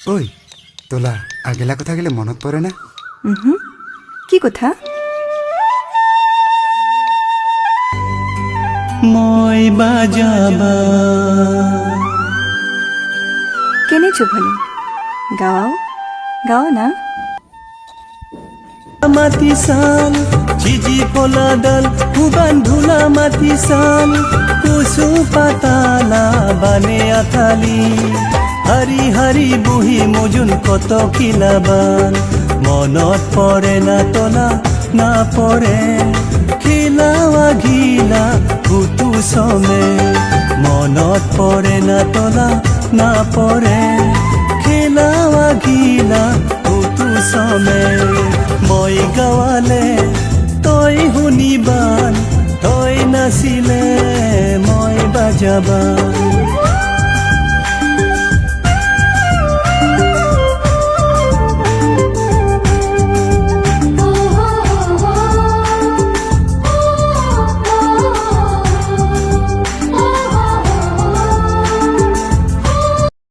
ঐ তোলা আগেলা কথা গেলে মনত পৰে না? কি কথা? মই বাজাবা কেনে চুভলি গাও গাও না মাটি চাল ঝিঝি ফলাডাল সুবান ধূলা মাটি চাল কুচু পাতালা বানে আঠালি হাৰি হাৰি বহি মজুন কত খিলাবান মনত পৰে না তলা না পৰে খিলাৱা ঘিলা ভুতু চমে মনত পৰে না তলা না পৰে খিলাৱা ঘিলা ভুতু চমে মই গাৱালে তই শুনিবান তই নাচিলে মই বাজাবা